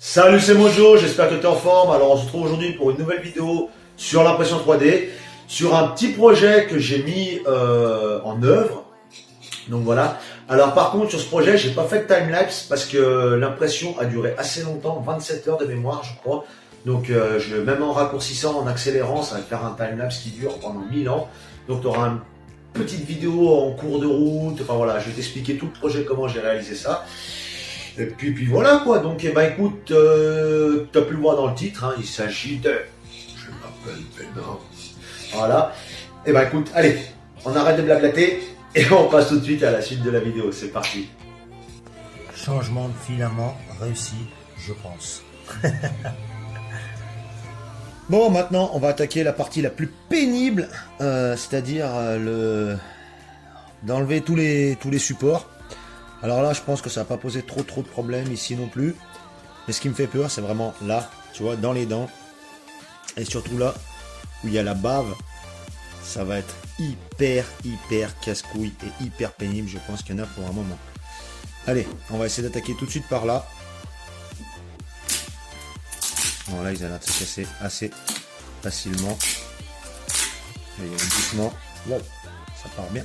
Salut, c'est Mojo, j'espère que tu es en forme. Alors on se retrouve aujourd'hui pour une nouvelle vidéo sur l'impression 3D, sur un petit projet que j'ai mis en œuvre. Donc voilà. Alors par contre sur ce projet, j'ai pas fait de timelapse parce que l'impression a duré assez longtemps, 27 heures de mémoire je crois. Donc même en raccourcissant, en accélérant, ça va faire un timelapse qui dure pendant 1000 ans. Donc tu auras une petite vidéo en cours de route. Enfin voilà, je vais t'expliquer tout le projet, comment j'ai réalisé ça. Et puis voilà quoi, donc écoute, tu as pu le voir dans le titre, hein, il s'agit de Je m'appelle Venom. Voilà, écoute, allez, on arrête de blablater et on passe tout de suite à la suite de la vidéo, c'est parti. Changement de filament réussi, je pense. Bon, maintenant on va attaquer la partie la plus pénible, c'est-à-dire d'enlever tous les supports. Alors là, je pense que ça va pas poser trop de problèmes ici non plus. Mais ce qui me fait peur, c'est vraiment là, tu vois, dans les dents. Et surtout là, où il y a la bave. Ça va être hyper casse-couille et hyper pénible. Je pense qu'il y en a pour un moment. Allez, on va essayer d'attaquer tout de suite par là. Bon, là, ils ont l'air de se casser assez facilement. Et doucement. Wow, ça part bien.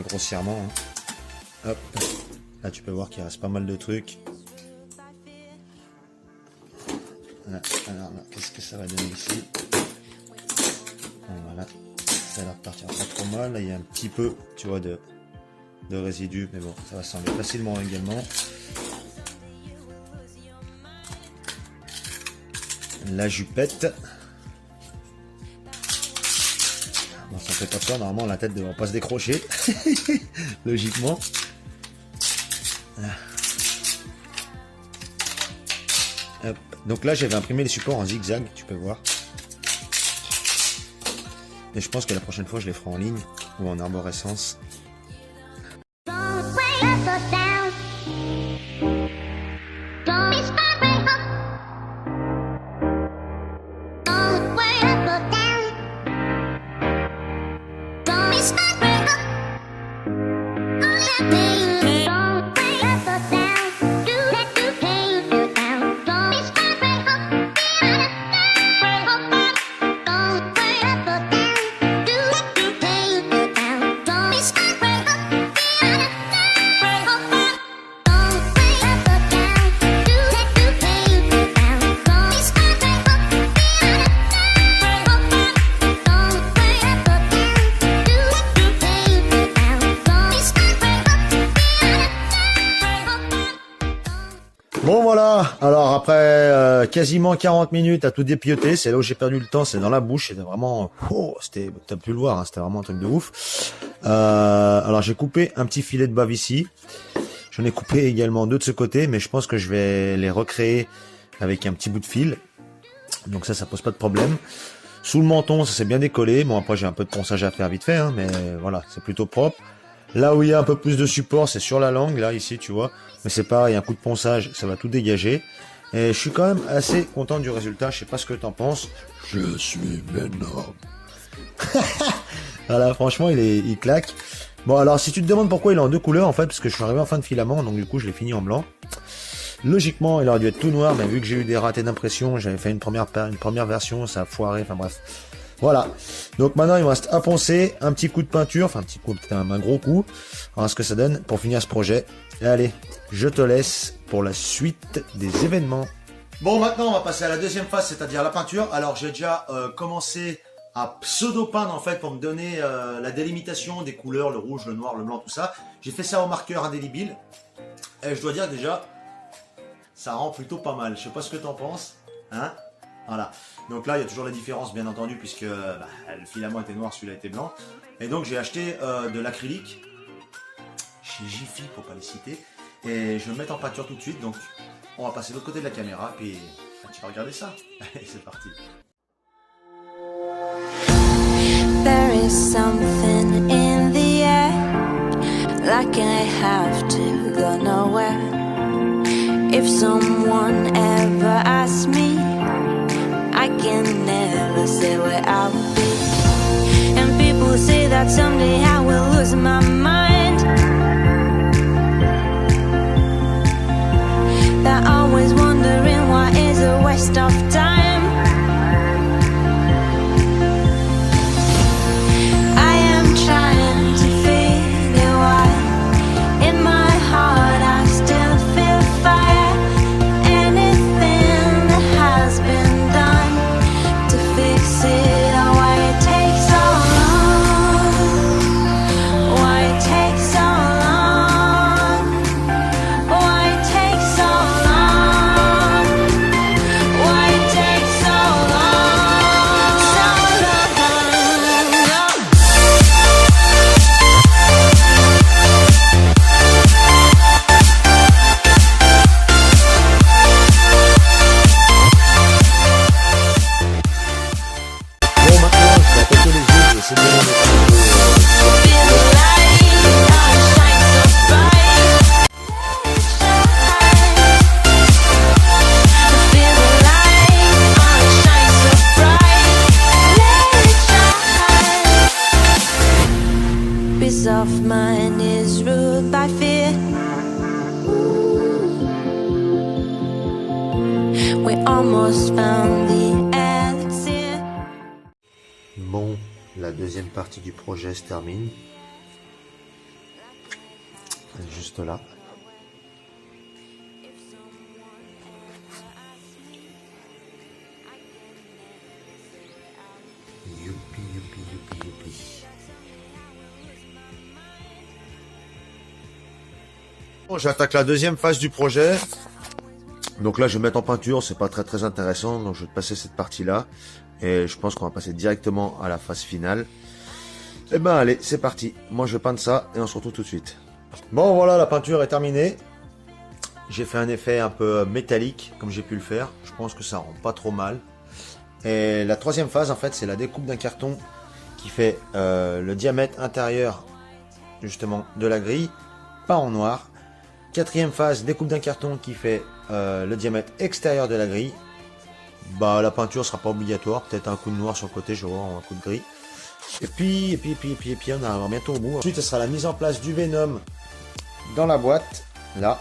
Grossièrement. Hein. Hop. Là, tu peux voir qu'il reste pas mal de trucs. Là, alors là, qu'est-ce que ça va donner ici? Voilà. Ça a l'air de partir pas trop mal. Là, il y a un petit peu, tu vois, de résidus. Mais bon, ça va s'enlever facilement également. La jupette. Bon, ça fait pas peur, normalement la tête ne devrait pas se décrocher, logiquement. Hop. Donc là j'avais imprimé les supports en zigzag, tu peux voir. Et je pense que la prochaine fois je les ferai en ligne ou en arborescence. Bon voilà, alors après quasiment 40 minutes à tout dépioter, c'est là où j'ai perdu le temps, c'est dans la bouche, c'était vraiment, t'as pu le voir, hein, c'était vraiment un truc de ouf. Alors j'ai coupé un petit filet de bave ici, j'en ai coupé également deux de ce côté, mais je pense que je vais les recréer avec un petit bout de fil, donc ça pose pas de problème. Sous le menton, ça s'est bien décollé, bon après j'ai un peu de ponçage à faire vite fait, hein, mais voilà, c'est plutôt propre. Là où il y a un peu plus de support, c'est sur la langue, là, ici, tu vois. Mais c'est pareil, un coup de ponçage, ça va tout dégager. Et je suis quand même assez content du résultat. Je sais pas ce que t'en penses. Je suis Venom. Voilà, franchement, il claque. Bon, alors, si tu te demandes pourquoi il est en deux couleurs, en fait, parce que je suis arrivé en fin de filament, donc du coup, je l'ai fini en blanc. Logiquement, il aurait dû être tout noir, mais vu que j'ai eu des ratés d'impression, j'avais fait une première version, ça a foiré, enfin bref. Voilà, donc maintenant il me reste à poncer, un petit coup de peinture, enfin un petit coup, peut-être un gros coup, on va voir ce que ça donne pour finir ce projet. Et allez, je te laisse pour la suite des événements. Bon, maintenant on va passer à la deuxième phase, c'est-à-dire la peinture. Alors j'ai déjà commencé à pseudo-peindre en fait pour me donner la délimitation des couleurs, le rouge, le noir, le blanc, tout ça. J'ai fait ça au marqueur indélébile et je dois dire déjà, ça rend plutôt pas mal. Je sais pas ce que t'en penses, hein? Voilà, donc là il y a toujours la différence bien entendu puisque le filament était noir, celui-là était blanc. Et donc j'ai acheté de l'acrylique chez Jiffy pour pas les citer. Et je vais me mettre en peinture tout de suite, donc on va passer de l'autre côté de la caméra, puis tu vas regarder ça. Allez, c'est parti. There is something in the air, like I have to go nowhere. If someone ever asks me, I can never say where I'll be. And people say Feel the light, oh, it shines so bright. Feel the light, oh, it shines so bright. Let it shine. Peace of mind is ruled by fear. We almost found the elixir. Bon, la deuxième partie du projet se termine. Juste là. Youpi, youpi, youpi, youpi. Bon, j'attaque la deuxième phase du projet. Donc là, je vais mettre en peinture, c'est pas très intéressant, donc je vais te passer cette partie-là. Et je pense qu'on va passer directement à la phase finale. Eh ben allez, c'est parti. Moi, je vais peindre ça et on se retrouve tout de suite. Bon, voilà, la peinture est terminée. J'ai fait un effet un peu métallique, comme j'ai pu le faire. Je pense que ça rend pas trop mal. Et la troisième phase, en fait, c'est la découpe d'un carton qui fait le diamètre intérieur, justement, de la grille, pas en noir. Quatrième phase, découpe d'un carton qui fait le diamètre extérieur de la grille. Bah, la peinture sera pas obligatoire, peut-être un coup de noir sur le côté, je vais voir, un coup de gris. Et puis, on arrivera bientôt au bout. Ensuite, ce sera la mise en place du Venom dans la boîte, là.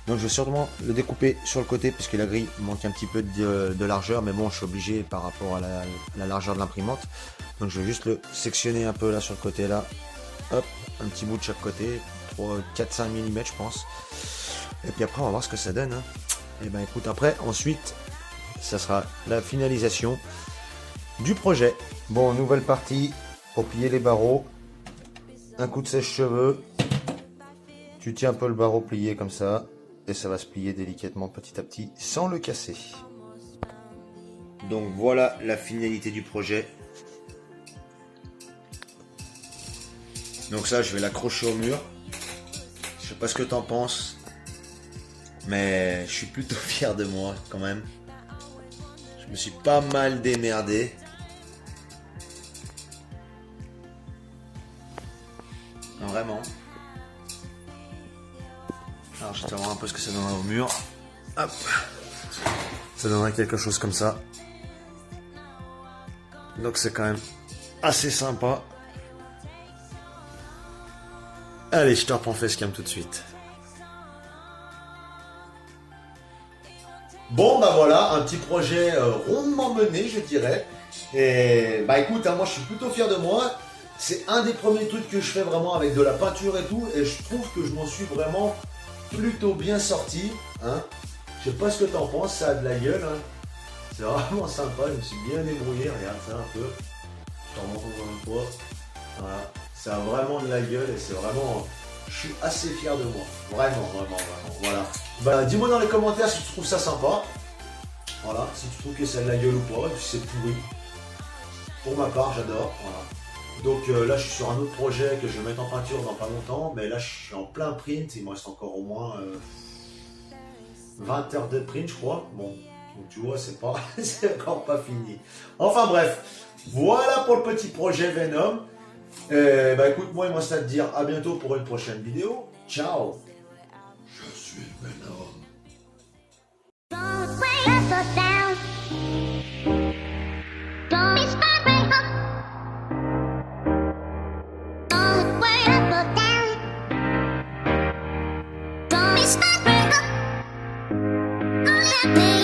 Donc, je vais sûrement le découper sur le côté, puisque la grille manque un petit peu de largeur, mais bon, je suis obligé par rapport à la largeur de l'imprimante. Donc, je vais juste le sectionner un peu là sur le côté, là. Hop, un petit bout de chaque côté, 4-5 mm, je pense. Et puis après, on va voir ce que ça donne. Hein. Et ben, écoute, après, ensuite, ça sera la finalisation du projet. Bon, nouvelle partie, pour plier les barreaux. Un coup de sèche-cheveux. Tu tiens un peu le barreau plié comme ça. Et ça va se plier délicatement petit à petit, sans le casser. Donc voilà la finalité du projet. Donc ça, je vais l'accrocher au mur. Je sais pas ce que t'en penses. Mais je suis plutôt fier de moi quand même. Je me suis pas mal démerdé. Non, vraiment. Alors je vais te voir un peu ce que ça donnera au mur. Hop. Ça donnerait quelque chose comme ça. Donc c'est quand même assez sympa. Allez, je te reprends facecam tout de suite. Bon, bah voilà, un petit projet rondement mené, je dirais. Et bah écoute, hein, moi je suis plutôt fier de moi. C'est un des premiers trucs que je fais vraiment avec de la peinture et tout. Et je trouve que je m'en suis vraiment plutôt bien sorti. Hein. Je sais pas ce que t'en penses, ça a de la gueule. Hein. C'est vraiment sympa, je me suis bien débrouillé. Regarde ça un peu. Je t'en montre encore une fois. Voilà. Ça a vraiment de la gueule et c'est vraiment... Je suis assez fier de moi. Vraiment. Voilà. Bah, dis-moi dans les commentaires si tu trouves ça sympa. Voilà. Si tu trouves que ça a de la gueule ou pas, si c'est pourri. Pour ma part, j'adore. Voilà. Donc là, je suis sur un autre projet que je vais mettre en peinture dans pas longtemps. Mais là, je suis en plein print. Il me reste encore au moins 20 heures de print, je crois. Bon, donc tu vois, c'est pas, c'est encore pas fini. Enfin bref. Voilà pour le petit projet Venom. Bah écoute, moi il me reste à te dire à bientôt pour une prochaine vidéo. Ciao. Je suis Venom. Baby